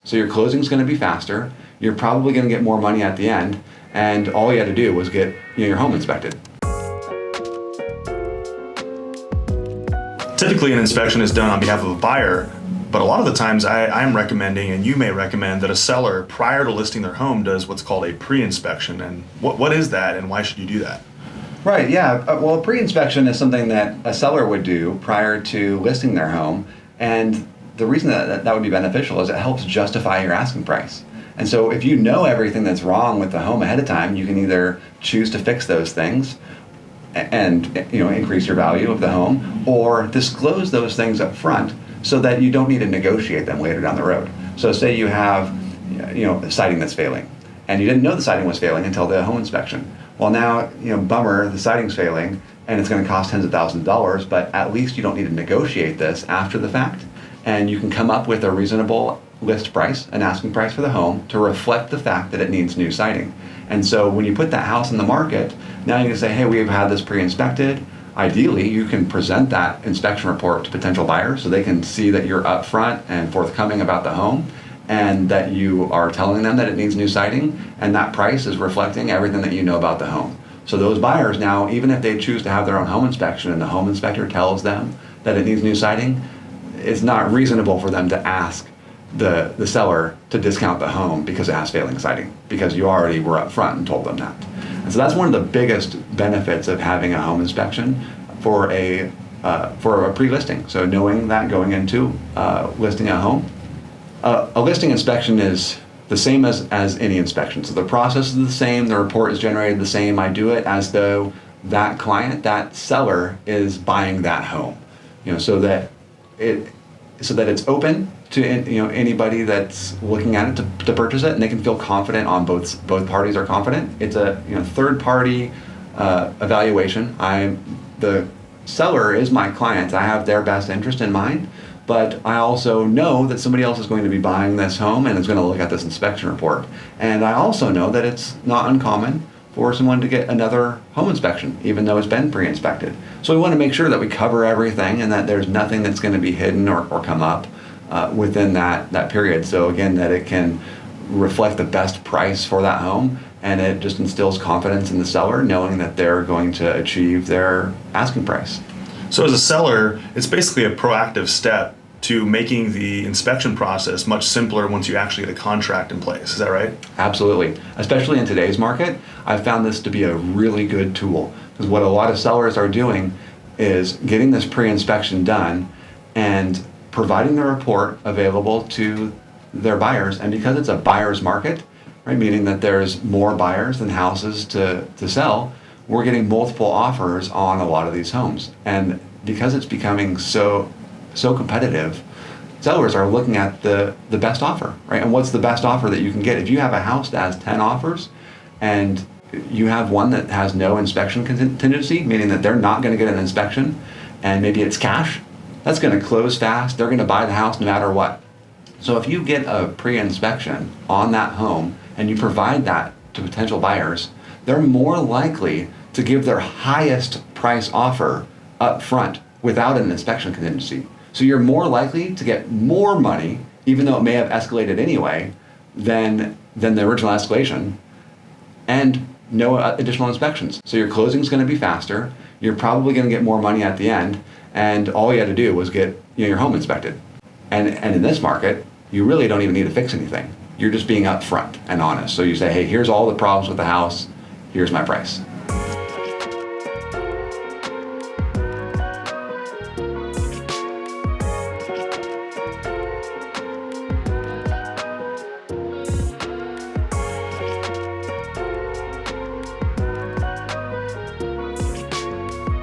So your closing is going to be faster. You're probably going to get more money at the end, and all you had to do was get your home inspected. Typically, an inspection is done on behalf of a buyer, but a lot of the times I'm recommending, and you may recommend, that a seller, prior to listing their home, does what's called a pre-inspection. And what is that, and why should you do that? Right, yeah. Well, a pre-inspection is something that a seller would do prior to listing their home, and the reason that would be beneficial is it helps justify your asking price. And so if you know everything that's wrong with the home ahead of time, you can either choose to fix those things and increase your value of the home, or disclose those things up front so that you don't need to negotiate them later down the road. So say you have siding that's failing, and you didn't know the siding was failing until the home inspection. Well, now, bummer, the siding's failing and it's going to cost tens of thousands of dollars, but at least you don't need to negotiate this after the fact, and you can come up with a reasonable list price, an asking price for the home, to reflect the fact that it needs new siding. And so when you put that house in the market, now you can say, hey, we've had this pre-inspected. Ideally, you can present that inspection report to potential buyers so they can see that you're upfront and forthcoming about the home, and that you are telling them that it needs new siding, and that price is reflecting everything that you know about the home. So those buyers now, even if they choose to have their own home inspection and the home inspector tells them that it needs new siding, it's not reasonable for them to ask the seller to discount the home because it has failing siding, because you already were up front and told them that. And so that's one of the biggest benefits of having a home inspection for a pre-listing. So knowing that going into listing a home. A listing inspection is the same as any inspection. So the process is the same, the report is generated the same. I do it as though that client, that seller, is buying that home, so that it's open to anybody that's looking at it to purchase it, and they can feel confident on both parties are confident. It's a third party evaluation. The seller is my client. I have their best interest in mind. But I also know that somebody else is going to be buying this home and is going to look at this inspection report. And I also know that it's not uncommon for someone to get another home inspection, even though it's been pre-inspected. So we want to make sure that we cover everything and that there's nothing that's going to be hidden or come up within that period. So again, that it can reflect the best price for that home, and it just instills confidence in the seller, knowing that they're going to achieve their asking price. So as a seller, it's basically a proactive step to making the inspection process much simpler once you actually get a contract in place. Is that right? Absolutely. Especially in today's market, I've found this to be a really good tool, because what a lot of sellers are doing is getting this pre-inspection done and providing the report available to their buyers. And because it's a buyer's market, right, meaning that there's more buyers than houses to sell, we're getting multiple offers on a lot of these homes. And because it's becoming so competitive, sellers are looking at the best offer, right? And what's the best offer that you can get? If you have a house that has 10 offers and you have one that has no inspection contingency, meaning that they're not going to get an inspection, and maybe it's cash, that's going to close fast. They're going to buy the house no matter what. So if you get a pre-inspection on that home and you provide that to potential buyers, they're more likely to give their highest price offer up front without an inspection contingency. So you're more likely to get more money, even though it may have escalated anyway, than the original escalation, and no additional inspections. So your closing is going to be faster. You're probably going to get more money at the end, and all you had to do was get your home inspected. And in this market, you really don't even need to fix anything. You're just being upfront and honest. So you say, hey, here's all the problems with the house. Here's my price.